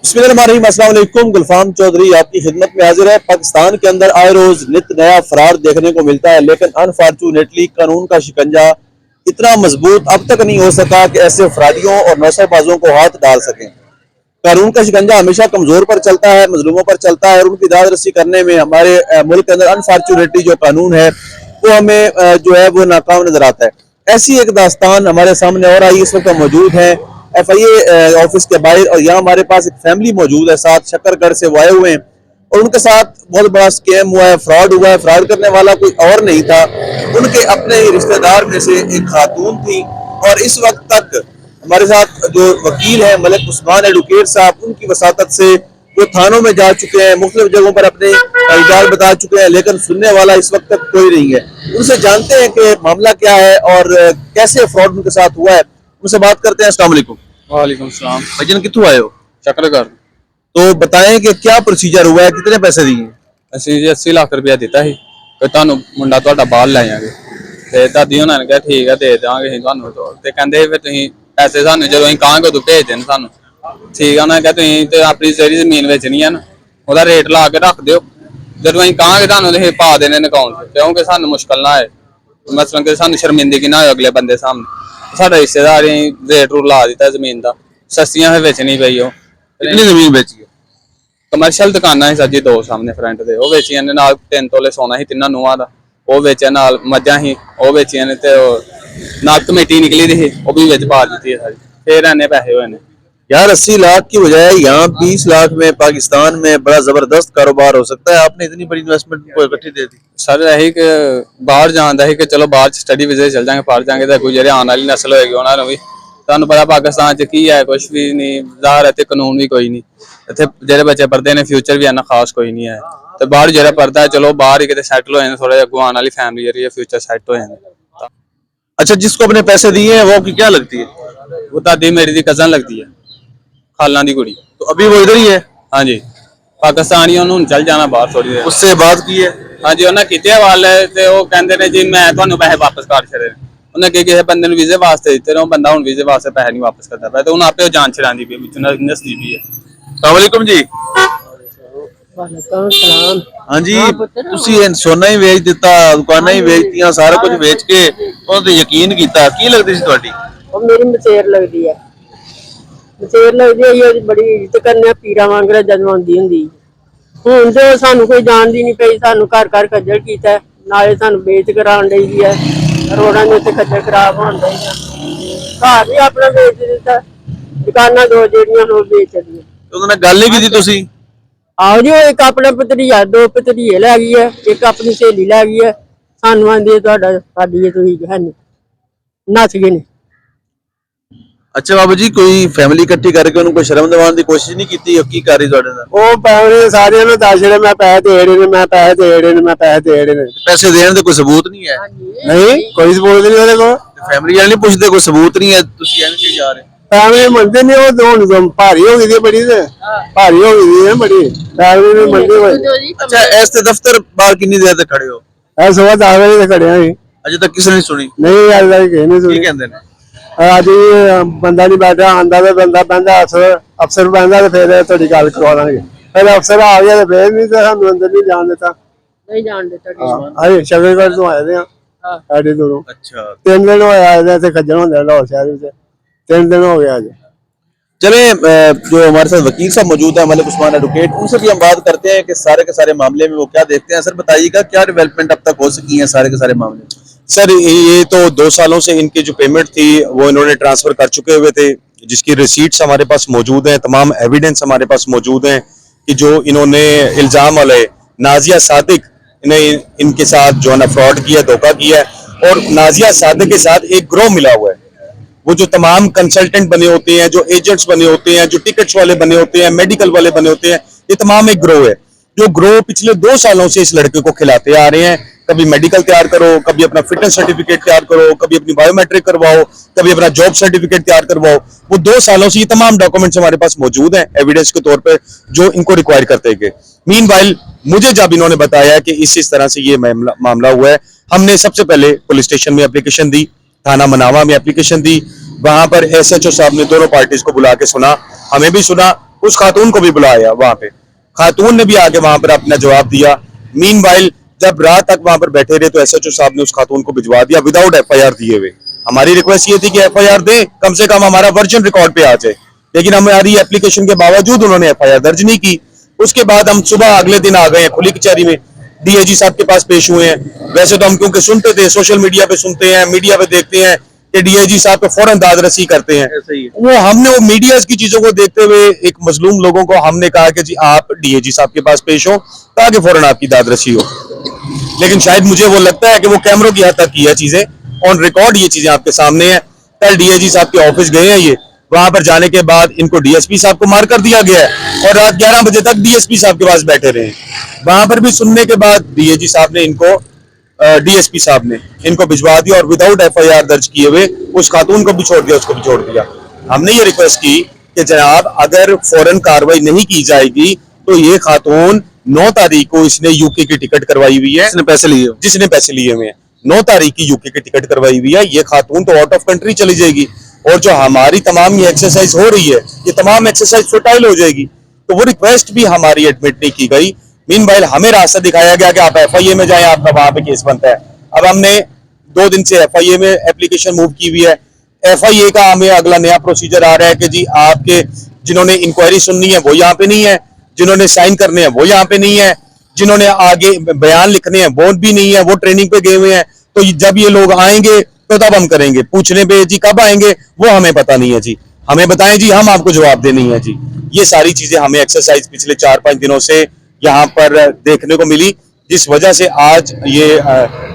बिस्मिल्लाहिर्रहमानिर्रहीम, अस्सलाम वालेकुम। गुलफाम चौधरी आपकी खिदमत में हाजिर है। पाकिस्तान के अंदर आए रोज नित नया फरार देखने को मिलता है, लेकिन अनफॉर्चुनेटली कानून का शिकंजा इतना मजबूत अब तक नहीं हो सका कि ऐसे फरारियों और नौसेबाजों को हाथ डाल सकें। कानून का शिकंजा हमेशा कमजोर पर चलता है, मजलूमों पर चलता है, और उनकी दाद रसी करने में हमारे मुल्क के अंदर अनफॉर्चुनेटली जो कानून है वो हमें जो है वो नाकाम नजर आता है। ऐसी एक दास्तान हमारे सामने और आई। इस वक्त हम मौजूद हैं FIA ऑफिस के बाहर, और यहाँ हमारे पास एक फैमिली मौजूद है, साथ शकरगढ़ से वो आए हुए हैं, और उनके साथ बहुत बड़ा स्कैम हुआ है, फ्रॉड हुआ है। फ्रॉड करने वाला कोई और नहीं था, उनके अपने ही रिश्तेदार में से एक खातून थी। और इस वक्त तक हमारे साथ जो वकील है मलिक उस्मान एडवोकेट साहब, उनकी वसातत से वो थानों में जा चुके हैं, मुख्तलिफ जगहों पर अपने इजाज़त बता चुके हैं, लेकिन सुनने वाला इस वक्त तक कोई नहीं है। उनसे जानते हैं कि मामला क्या है और कैसे फ्रॉड उनके साथ हुआ है। उनसे बात करते हैं। अस्सलाम वालेकुम। वालेकुम सलाम। भाईजान कितों आए हो? शकरगढ़। तो बताएं कि क्या प्रोसीजर हुआ है, कितने पैसे दिए? ਅਸੀਂ ਜੀ 80 ਲੱਖ ਰੁਪਇਆ ਦਿੱਤਾ ਸੀ ਕਿ ਤੁਹਾਨੂੰ ਮੁੰਡਾ ਤੁਹਾਡਾ ਬਾਹਰ ਲੈ ਜਾਵਾਂਗੇ ਤੇ ਦਾਦੀ ਉਹਨਾਂ ਨੇ ਕਿਹਾ ਠੀਕ ਹੈ ਦੇ ਦੇਵਾਂਗੇ ਅਸੀਂ ਤੁਹਾਨੂੰ ਤੇ ਕਹਿੰਦੇ ਫਿਰ ਤੁਸੀਂ ਪੈਸੇ ਸਾਨੂੰ ਜਦੋਂ ਅਸੀਂ ਕਹਾਂਗੇ ਉਦੋਂ ਭੇਜ ਦੇਣ ਸਾਨੂੰ। ਠੀਕ ਆ, ਉਹਨਾਂ ਨੇ ਕਿਹਾ ਤੁਸੀਂ ਤੇ ਆਪਣੀ ਸਾਰੀ ਜ਼ਮੀਨ ਵੇਚਣੀ ਆ ਨਾ, ਉਹਦਾ ਰੇਟ ਲਾ ਕੇ ਰੱਖ ਦਿਓ, ਜਦੋਂ ਅਸੀਂ ਕਹਾਂਗੇ ਤੁਹਾਨੂੰ ਤੇ ਪਾ ਦੇਣੇ ਨੇ ਅਕਾਊਂਟ 'ਚ, ਕਿਉਂਕਿ ਸਾਨੂੰ ਮੁਸ਼ਕਲ ਨਾ ਆਏ, ਮਸਲਨ ਕਿ ਸਾਨੂੰ ਸ਼ਰਮਿੰਦਗੀ ਨਾ ਹੋਏ ਅਗਲੇ ਬੰਦੇ ਸਾਹਮਣੇ। ਸਾਡਾ ਰਿਸ਼ਤੇਦਾਰ ਹੀ ਰੇਟ ਰੂ ਲਾ ਦਿੱਤਾ ਜ਼ਮੀਨ ਦਾ, ਸਸਤੀਆਂ ਫਿਰ ਵੇਚਣੀ ਪਈ ਉਹ। कितनी जमीन बेची है? ਕਮਰਸ਼ੀਅਲ ਦੁਕਾਨਾਂ ਸੀ ਸਾਡੀ ਦੋ ਸਾਹਮਣੇ ਫਰੰਟ ਦੇ, ਉਹ ਵੇਚੀਆਂ ਨੇ। ਨਾਲ 3 ਤੋਲੇ ਸੋਨਾ ਸੀ ਤਿੰਨਾਂ ਨੂੰਹਾਂ ਦਾ, ਉਹ ਵੇਚਿਆ। ਨਾਲ ਮੱਝਾਂ ਸੀ ਉਹ ਵੇਚੀਆਂ ਨੇ, ਤੇ ਨਾਲ ਕਮੇਟੀ ਨਿਕਲੀ ਦੀ ਸੀ ਉਹ ਵੀ ਵਿੱਚ ਪਾ ਦਿੱਤੀ ਹੈ ਸਾਰੀ। ਫੇਰ ਇੰਨੇ ਪੈਸੇ ਹੋਏ ਨੇ यार 80 लाख की बजाय यहाँ 20 लाख में पाकिस्तान में बड़ा जबरदस्त कारोबार हो सकता है। आपने इतनी बड़ी इन्वेस्टमेंट को इकट्ठी दे दी। ਸਰ ਇਹੀ ਕਿ ਬਾਹਰ ਜਾਣ ਦਾ ਸੀ ਕਿ ਚਲੋ ਬਾਹਰ ਸਟੱਡੀ ਵੀਜ਼ੇ ਚੱਲ ਜਾਾਂਗੇ, ਪੜ੍ਹ ਜਾਾਂਗੇ, ਤਾਂ ਕੋਈ ਜਿਹੜੇ ਆਉਣ ਵਾਲੀ ਨਸਲ ਹੋਏਗੀ ਉਹਨਾਂ ਨੂੰ ਵੀ। ਤੁਹਾਨੂੰ ਪਤਾ ਪਾਕਿਸਤਾਨ 'ਚ ਕੀ ਹੈ, ਕੁਛ ਵੀ ਨਹੀਂ ਜ਼ਾਹਰ, ਇੱਥੇ ਕਾਨੂੰਨ ਵੀ ਕੋਈ ਨਹੀਂ। ਇੱਥੇ ਜਿਹੜੇ ਬੱਚੇ ਪੜ੍ਹਦੇ ਨੇ ਫਿਊਚਰ ਵੀ ਇੰਨਾ ਖਾਸ ਕੋਈ ਨਹੀਂ ਹੈ, ਤੇ ਬਾਹਰ ਜਿਹੜਾ ਪੜ੍ਹਦਾ ਚਲੋ ਬਾਹਰ ਹੀ ਕਿਤੇ ਸੈਟਲ ਹੋ ਜਾਂਦੇ, ਥੋੜਾ ਜਿਹਾ ਅੱਗੋਂ ਆਉਣ ਵਾਲੀ ਫੈਮਿਲੀ ਜਿਹੜੀ ਹੈ ਫਿਊਚਰ ਸੈੱਟ ਹੋ ਜਾਂਦਾ। अच्छा, जिसको अपने पैसे दिए हैं वो की क्या लगती है? ਉਹ ਦਾਦੀ ਮੇਰੀ ਦੀ ਕਜ਼ਨ ਲੱਗਦੀ ਹੈ, ਖਾਲਾਂ ਦੀ ਕੁੜੀ। तो अभी वो इधर ही है? ਹਾਂਜੀ, ਪਾਕਿਸਤਾਨੀ ਉਹਨੂੰ ਹੁਣ ਚੱਲ ਜਾਣਾ ਬਾਹਰ ਥੋੜੀ ਦੇਰ। उससे बात की है? ਹਾਂਜੀ, ਉਹਨਾਂ ਕੀਤੇ ਹਵਾਲੇ ਤੇ ਉਹ ਕਹਿੰਦੇ ਨੇ ਜੀ मैं ਤੁਹਾਨੂੰ ਪੈਸੇ ਵਾਪਸ ਕਰ ਛੱਡੇ ਨੇ। ਉਹਨੇ ਕਿਸੇ ਬੰਦੇ ਨੂੰ ਵੀਜ਼ੇ ਵਾਸਤੇ ਦਿੱਤੇ ਨੇ, ਉਹ ਬੰਦਾ ਹੁਣ ਵੀਜ਼ੇ ਵਾਸਤੇ ਪੈਸੇ ਨਹੀਂ ਵਾਪਸ ਕਰਦਾ ਪਿਆ, ਤੇ ਹੁਣ ਆਪੇ ਉਹ ਜਾਨ ਛਡਾਂਦੀ ਪਈ ਵਿੱਚ ਨਸਦੀ ਪਈ ਹੈ। अस्सलाम वालेकुम जी। वालेकुम सलाम। हाँ जी, ਤੁਸੀਂ ਸੋਨਾ ਹੀ ਵੇਚ ਦਿੱਤਾ, ਦੁਕਾਨਾਂ ਹੀ ਵੇਚਤੀਆਂ, ਸਾਰਾ ਕੁਝ ਵੇਚ ਕੇ ਉਹ ਤੇ ਯਕੀਨ ਕੀਤਾ। ਕੀ ਲੱਗਦੀ ਸੀ ਤੁਹਾਡੀ? ਉਹ ਮੇਰੀ ਮਚੇਰ ਲੱਗਦੀ ਹੈ, ਮਚੇਰ ਲੱਗਦੀ ਹੈ। ਇਹ ਬੜੀ ਇੱਜ਼ਤ ਕਰਨੇ ਪੀਰਾਂ ਵਾਂਗਰ ਜਨਮਾਉਂਦੀ ਹੁੰਦੀ। ਹੁਣ ਤੇ ਸਾਨੂੰ ਕੋਈ ਜਾਣਦੀ ਨਹੀਂ ਪਈ, ਸਾਨੂੰ ਘਰ ਘਰ ਖੱਜਲ ਕੀਤਾ, ਨਾਲੇ ਸਾਨੂੰ ਵੇਚ ਕਰਾਉਣ ਡਈ ਹੈ, ਰੋਡਾਂ ਦੇ ਉੱਤੇ ਖੱਜਲ ਖਰਾਬ ਹੋਣ ਡਈ ਆ। ਘਰ ਵੀ ਆਪਣਾ ਵੇਚ ਦਿੱਤਾ, ਦੁਕਾਨਾਂ ਦੋ ਜਿਹੜੀਆਂ ਉਹ ਵੇਚ ਦਿੱਤੀਆਂ। ਉਹਨਾਂ ਨਾਲ ਗੱਲ ਨਹੀਂ ਕੀਤੀ ਤੁਸੀਂ? ਆਓ ਜੀ, ਉਹ ਇੱਕ ਆਪਣਾ ਭਤਰੀਆ, ਦੋ ਭਤਰੀਏ ਲੈ ਗਈ ਹੈ, ਇੱਕ ਆਪਣੀ ਸਹੇਲੀ ਲੈ ਗਈ ਹੈ। ਸਾਨੂੰ ਆਂਦੀ ਤੁਹਾਡਾ ਸਾਡੀ ਤੁਸੀਂ ਹੈ ਨੀ, ਨੱਸ ਗਏ ਨੇ। अच्छा बाबू जी, कोई फैमिली इकट्ठी करके उनको शर्म दिवाने की कोशिश नहीं की? की कर रही ਤੁਹਾਡੇ ਨਾਲ? ਉਹ ਪੈਸੇ ਸਾਰਿਆਂ ਨੂੰ ਦੱਸ ਰਹੇ ਮੈਂ ਪੈਸੇ ਦੇ ਰਹੇ ਨੇ, ਮੈਂ ਪੈਸੇ ਦੇ ਰਹੇ ਨੇ, ਮੈਂ ਪੈਸੇ ਦੇ ਰਹੇ ਨੇ। पैसे देने का कोई सबूत नहीं है? ਨਹੀਂ, ਕੋਈ ਸਬੂਤ ਨਹੀਂ ਉਹਦੇ ਕੋਲ। फैमिली वाले नहीं पूछते, कोई सबूत नहीं है, ਤੁਸੀਂ ਐਵੇਂ ਕਿਉਂ ਜਾ ਰਹੇ? ਫੈਮਿਲੀ ਮੰਨਦੇ ਨਹੀਂ, ਉਹ ਹੁਣ ਭਾਰੀ ਹੋ ਗਈ ਦੀ ਬੜੀ, ਤੇ ਭਾਰੀ ਹੋ ਗਈ ਹੈ ਬੜੀ, ਫੈਮਿਲੀ ਨਹੀਂ ਮੰਨਦੀ ਹੋਈ। अच्छा, ऐसे दफ्तर बाहर कितनी देर तक खड़े हो? ਐ ਸਵੇਰ 10 ਵਜੇ ਤੇ ਖੜਿਆ ਸੀ। अजय तक किसी ने सुनी? ਨਹੀਂ ਅੱਜ ਤੱਕ ਕਿਸੇ ਨੇ की ਸੁਣੀ। कहते हैं? ਅੱਜ ਬੰਦਾ ਨਹੀਂ ਬੈਠਾ, ਆਂਦਾ ਤੇ ਬੰਦਾ ਬਹਿੰਦਾ, ਅਫਸਰ ਬਹਿੰਦਾ, ਤੇ ਫਿਰ ਤੁਹਾਡੀ ਗੱਲ ਕਰਵਾ ਦਾਂਗੇ। ਫਿਰ ਅਫਸਰ ਆ ਗਿਆ ਤੇ ਫਿਰ ਨਹੀਂ, ਤੇ ਸਾਨੂੰ ਅੰਦਰ ਨਹੀਂ ਜਾਣ ਦਿੱਤਾ। ਨਹੀਂ ਜਾਣ ਦਿੱਤਾ। ਅਸੀਂ ਸ਼ਕਰਗੜ੍ਹ ਤੋਂ ਆਏ ਦੇ ਆ, ਸਾਡੇ ਦੂਰੋਂ। अच्छा, 3 ਦਿਨ ਹੋਇਆ ਆਏ ਤੇ ਖੱਜਲ ਹੁੰਦੇ ਲਾਹੌਰ शहर ਵਿੱਚ, 3 दिन हो गया आज। चले जो हमारे साथ वकील साहब मौजूद है मलिक उस्मान एडवोकेट, उनसे भी हम बात करते हैं कि सारे के सारे मामले में वो क्या देखते हैं। सर बताइएगा, क्या डेवलपमेंट अब तक हो सकी है सारे के सारे मामले? सर ये तो 2 सालों से इनकी जो पेमेंट थी वो इन्होंने ट्रांसफर कर चुके हुए थे, जिसकी रिसीट्स हमारे पास मौजूद हैं, तमाम एविडेंस हमारे पास मौजूद हैं कि जो इन्होंने इल्जाम वाले नाजिया सादिक ने इनके साथ जो है ना फ्रॉड किया, धोखा किया है। और नाजिया सादिक के साथ एक ग्रोह मिला हुआ है, वो जो तमाम कंसल्टेंट बने होते हैं, जो एजेंट्स बने होते हैं, जो टिकट्स वाले बने होते हैं, मेडिकल वाले बने होते हैं, ये तमाम एक ग्रोह है। जो ग्रोह पिछले 2 सालों से इस लड़के को खिलाते आ रहे हैं। कभी मेडिकल तैयार करो, कभी अपना फिटनेस सर्टिफिकेट तैयार करो, कभी अपनी बायोमेट्रिक करवाओ, कभी अपना जॉब सर्टिफिकेट तैयार करवाओ। वो 2 सालों से ये तमाम डॉक्यूमेंट्स हमारे पास मौजूद हैं एविडेंस के तौर पे, जो इनको रिक्वायर करते गए। मीनवाइल मुझे जब इन्होंने बताया कि इस तरह से ये मामला हुआ है, हमने सबसे पहले पुलिस स्टेशन में एप्लीकेशन दी, थाना मनावा में एप्लीकेशन दी। वहां पर SHO साहब ने दोनों पार्टीज को बुला के सुना, हमें भी सुना, उस खातून को भी बुलाया वहां पे, खातून ने भी आके वहां पर अपना जवाब दिया। मीनवाइल जब रात तक वहां पर बैठे रहे तो एसएचओ साहब ने उस खातून को भिजवा दिया विदाउट एफआईआर दिए हुए। हमारी रिक्वेस्ट ये थी कि एफआईआर दे, कम से कम हमारा वर्जन रिकॉर्ड पे आ जाए, लेकिन हमारी एप्लीकेशन के बावजूद उन्होंने एफआईआर दर्ज नहीं की। उसके बाद हम सुबह अगले दिन आ गए हैं खुली कचहरी में, डीआईजी साहब के पास पेश हुए हैं। वैसे तो हम क्योंकि सुनते थे, सोशल मीडिया पे सुनते हैं, मीडिया पे देखते हैं कि डीआईजी साहब पे फौरन दादरसी करते हैं, वो हमने वो मीडिया की चीजों को देखते हुए एक मजलूम लोगों को हमने कहा कि जी आप डीआईजी साहब के पास पेश हो ताकि फौरन आपकी दादरसी हो। लेकिन शायद मुझे वो लगता है कि वो कैमरों की हद तक की है चीजें, ऑन रिकॉर्ड ये चीजें आपके सामने है। कल डीआईजी साहब के ऑफिस गए हैं ये, वहां पर जाने के बाद इनको डीएसपी साहब को मार कर दिया गया है और रात 11 बजे तक डीएसपी साहब के पास बैठे रहे। वहां पर भी सुनने के बाद डीआईजी साहब ने इनको डीएसपी साहब ने इनको भिजवा दिया और विदाउट एफआईआर दर्ज किए हुए उस खातून को भी छोड़ दिया, उसको भी छोड़ दिया। हमने ये रिक्वेस्ट की कि जनाब अगर फौरन कार्रवाई नहीं की जाएगी तो ये खातून 9 तारीख को इसने यूके की टिकट करवाई हुई है, जिसने पैसे लिए हुए हैं 9 तारीख की यूके की टिकट करवाई हुई है, ये खातून तो आउट ऑफ कंट्री चली जाएगी और जो हमारी तमाम ये एक्सरसाइज हो रही है ये तमाम एक्सरसाइज फर्टाइल हो जाएगी। तो वो रिक्वेस्ट भी हमारी एडमिट नहीं की गई। मीनवाइल हमें रास्ता दिखाया गया कि आप एफआईए में जाएं, आपका वहां पे केस बनता है। अब हमने 2 दिन से एफआईए में एप्लीकेशन मूव की हुई है। एफआईए का हमें अगला नया प्रोसीजर आ रहा है कि जी आपके जिन्होंने इंक्वायरी सुननी है वो यहाँ पे नहीं है, जिन्होंने साइन करने हैं वो यहाँ पे नहीं है, जिन्होंने आगे बयान लिखने हैं वो भी नहीं है, वो ट्रेनिंग पे गए हुए हैं। तो जब ये लोग आएंगे तो तब हम करेंगे, पूछने पे जी कब आएंगे वो हमें पता नहीं है जी, हमें बताएं जी, हम आपको जवाब देनी है जी। ये सारी चीजें हमें एक्सरसाइज पिछले 4-5 दिनों से यहाँ पर देखने को मिली, जिस वजह से आज ये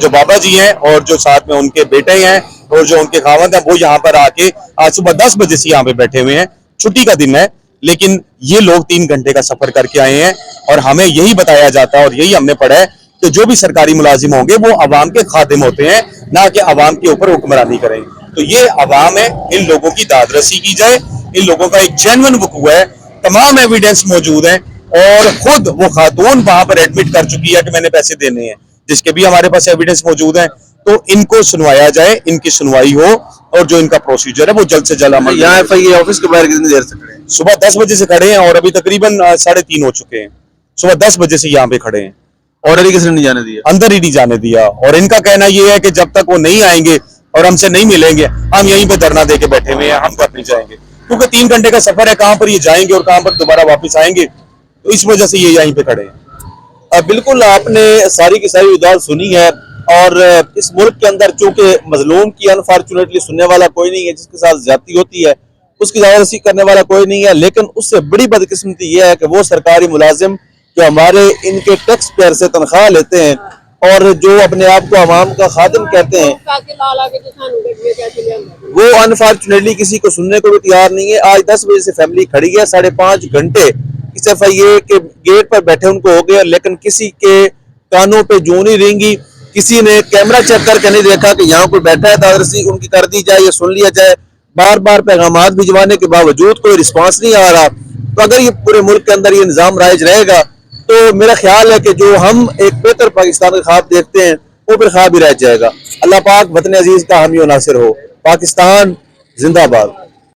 जो बाबा जी हैं और जो साथ में उनके बेटे हैं और जो उनके खावंद हैं वो यहाँ पर आके आज सुबह 10 बजे से यहाँ पे बैठे हुए हैं। छुट्टी का दिन है लेकिन ये लोग 3 घंटे का सफर करके आए हैं और हमें यही बताया जाता है और यही हमने पढ़ा है कि जो भी सरकारी मुलाजिम होंगे वो अवाम के खादिम होते हैं, ना कि अवाम के ऊपर हुक्मरानी करेंगे। तो ये अवाम है, इन लोगों की दादरसी की जाए, इन लोगों का एक जेन्युइन वकूआ है, तमाम एविडेंस मौजूद है और खुद वो खातून वहां पर एडमिट कर चुकी है कि मैंने पैसे देने हैं, जिसके भी हमारे पास एविडेंस मौजूद है। तो इनको सुनवाया जाए, इनकी सुनवाई हो और जो इनका प्रोसीजर है वो जल्द से जल्द अमल। यहाँ एफआईए ऑफिस के बाहर कितनी देर से खड़े हैं? सुबह 10 बजे से खड़े हैं और अभी तकरीबन 3:30 हो चुके हैं। सुबह 10 बजे से यहाँ पे खड़े हैं, ऑर्डर ही किसने नहीं जाने दिया? अंदर ही नहीं जाने दिया। और इनका कहना ये है कि जब तक वो नहीं आएंगे और हमसे नहीं मिलेंगे हम यहीं पे धरना देके बैठे हुए हैं, हम घर नहीं जाएंगे, क्योंकि 3 घंटे का सफर है, कहाँ पर ये जाएंगे और कहाँ पर दोबारा वापस आएंगे, तो इस वजह से ये यहीं पे खड़े हैं। बिल्कुल आपने सारी की सारी उदाहरण सुनी है और इस मुल्क के अंदर चूंकि मजलूम की अनफॉर्चुनेटली सुनने वाला कोई नहीं है, जिसके साथ ज्यादती होती है उसकी दावरसी करने वाला कोई नहीं है, लेकिन उससे बड़ी बदकिस्मती यह है कि वो सरकारी मुलाजिम जो हमारे इनके टैक्स पेयर से तनख्वाह लेते हैं और जो अपने आप को अवाम का खादिम कहते हैं, वो अनफॉर्चुनेटली किसी को सुनने को भी तैयार नहीं है। आज 10 बजे से फैमिली खड़ी है, 5.5 घंटे इस एफआईए के गेट पर बैठे उनको हो गए, लेकिन किसी के कानों पे जूं नहीं रेंगी, किसी ने कैमरा चेक करके नहीं देखा कि यहाँ कोई बैठा है, दादरसी उनकी कर दी जाए या सुन लिया जाए। बार बार पैगामात भिजवाने के बावजूद कोई रिस्पांस नहीं आ रहा। तो अगर ये पूरे मुल्क के अंदर ये निजाम राइज रहेगा तो मेरा ख्याल है कि जो हम एक बेहतर पाकिस्तान का ख्वाब देखते हैं वो फिर ख्वाब ही रह जाएगा। अल्लाह पाक वतन अजीज का हामी और नासिर हो। पाकिस्तान जिंदाबाद।